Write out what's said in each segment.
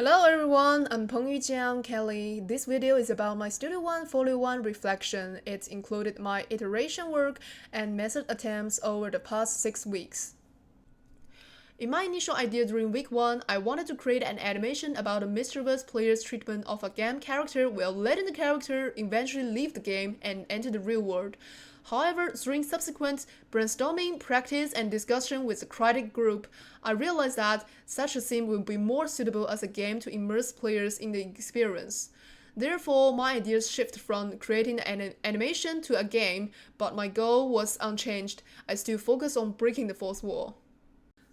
Hello everyone, I'm Pengyu Jiang Kelly. This video is about my Studio1 Folio1 reflection. It included my iteration work and method attempts over the past 6 weeks. In my initial idea during week 1, I wanted to create an animation about a mischievous player's treatment of a game character while letting the character eventually leave the game and enter the real world. However, during subsequent brainstorming, practice, and discussion with the critic group, I realized that such a scene would be more suitable as a game to immerse players in the experience. Therefore, my ideas shift from creating an animation to a game, but my goal was unchanged. I still focus on breaking the fourth wall.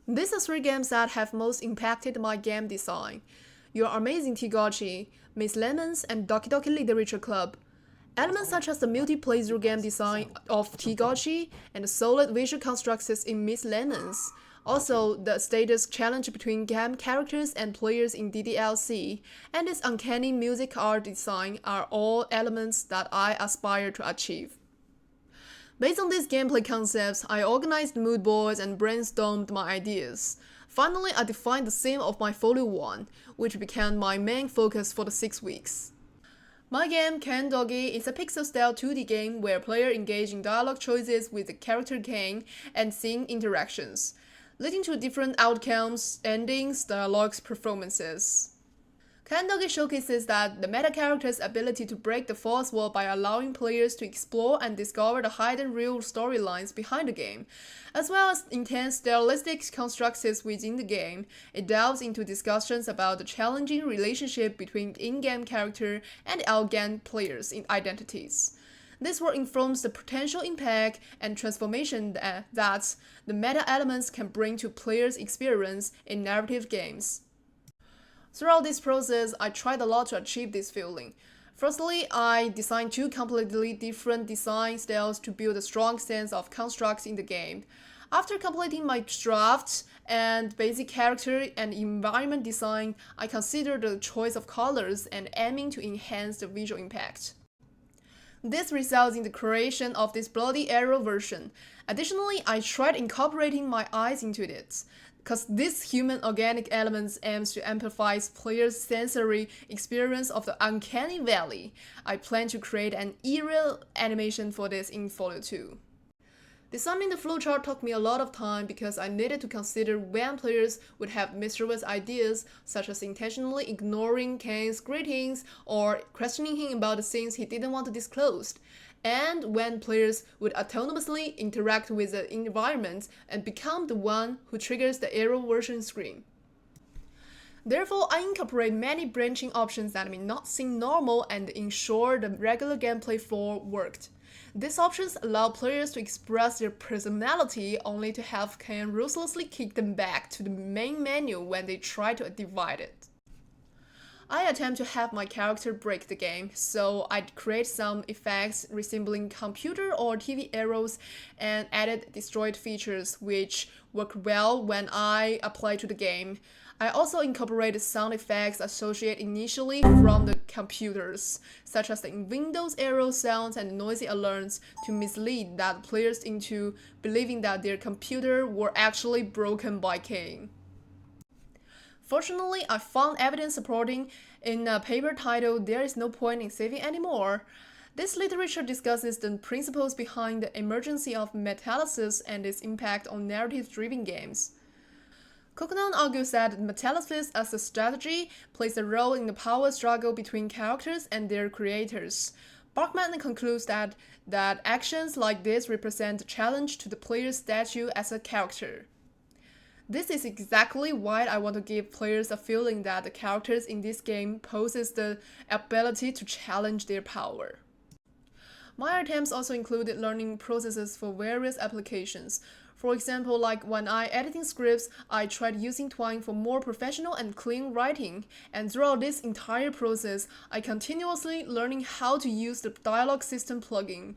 These are 3 games that have most impacted my game design: Your Amazing Tea, Miss Lemons, and Doki Doki Literature Club. Elements such as the multiplayer game design of Tea and the solid visual constructs in Miss Lemons. Also, the status challenge between game characters and players in DDLC, and its uncanny music art design are all elements that I aspire to achieve. Based on these gameplay concepts, I organized mood boards and brainstormed my ideas. Finally, I defined the theme of my Folio1, which became my main focus for the 6 weeks. My game, Kane Doggy, is a pixel-style 2D game where players engage in dialogue choices with the character Kane and scene interactions, leading to different outcomes, endings, dialogues, performances. Kane Doggy showcases that the meta character's ability to break the fourth wall by allowing players to explore and discover the hidden real storylines behind the game, as well as intense stylistic constructs within the game. It delves into discussions about the challenging relationship between in-game character and out-game players' identities. This work informs the potential impact and transformation that the meta elements can bring to players' experience in narrative games. Throughout this process, I tried a lot to achieve this feeling. Firstly, I designed 2 completely different design styles to build a strong sense of constructs in the game. After completing my draft and basic character and environment design, I considered the choice of colors and aiming to enhance the visual impact. This results in the creation of this bloody arrow version. Additionally, I tried incorporating my eyes into it, because this human organic elements aims to amplify players' sensory experience of the uncanny valley. I plan to create an eerie animation for this in Folio 2. Designing the flowchart took me a lot of time because I needed to consider when players would have mischievous ideas, such as intentionally ignoring Kane's greetings or questioning him about the things he didn't want to disclose, and when players would autonomously interact with the environment and become the one who triggers the arrow version screen. Therefore, I incorporate many branching options that may not seem normal and ensure the regular gameplay flow worked. These options allow players to express their personality only to have Kane ruthlessly kick them back to the main menu when they try to divide it. I attempt to have my character break the game, so I'd create some effects resembling computer or TV arrows and added destroyed features which work well when I apply to the game. I also incorporated sound effects associated initially from the computers, such as the Windows arrow sounds and noisy alerts, to mislead that players into believing that their computer were actually broken by Kane. Fortunately, I found evidence supporting in a paper titled "There is no point in saving anymore." This literature discusses the principles behind the emergence of metalysis and its impact on narrative-driven games. Coconon argues that metalysis as a strategy plays a role in the power struggle between characters and their creators. Bachman concludes that actions like this represent a challenge to the player's stature as a character. This is exactly why I want to give players a feeling that the characters in this game possess the ability to challenge their power. My attempts also included learning processes for various applications. For example, like when I editing scripts, I tried using Twine for more professional and clean writing, and throughout this entire process, I continuously learning how to use the dialogue system plugin.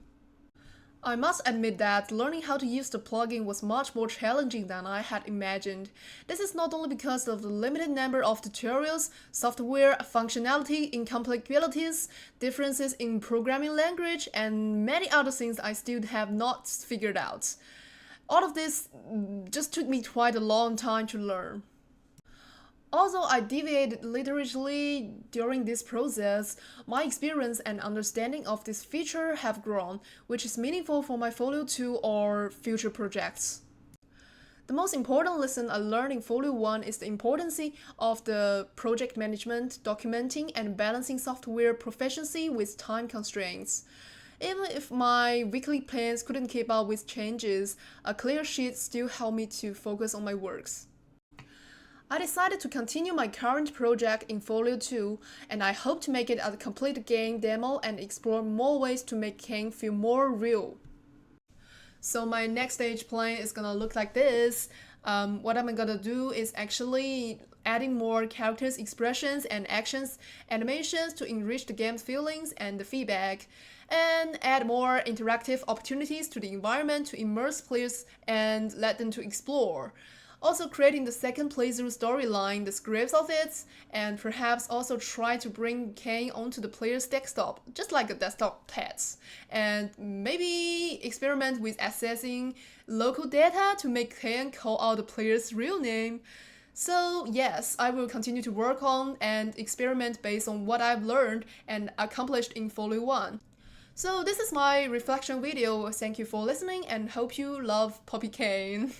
I must admit that learning how to use the plugin was much more challenging than I had imagined. This is not only because of the limited number of tutorials, software functionality incompatibilities, differences in programming language, and many other things I still have not figured out. All of this just took me quite a long time to learn. Although I deviated literally during this process, my experience and understanding of this feature have grown, which is meaningful for my Folio 2 or future projects. The most important lesson I learned in Folio 1 is the importance of the project management, documenting, and balancing software proficiency with time constraints. Even if my weekly plans couldn't keep up with changes, a clear sheet still helped me to focus on my works. I decided to continue my current project in Folio 2, and I hope to make it a complete game demo and explore more ways to make Kane feel more real. So my next stage plan is gonna look like this. What I'm gonna do is actually adding more characters, expressions, and actions, animations to enrich the game's feelings and the feedback, and add more interactive opportunities to the environment to immerse players and let them to explore. Also creating the second playthrough storyline, the scripts of it, and perhaps also try to bring Kane onto the player's desktop, just like a desktop pet. And maybe experiment with accessing local data to make Kane call out the player's real name. So yes, I will continue to work on and experiment based on what I've learned and accomplished in Folio 1. So this is my reflection video. Thank you for listening and hope you love Puppy Kane.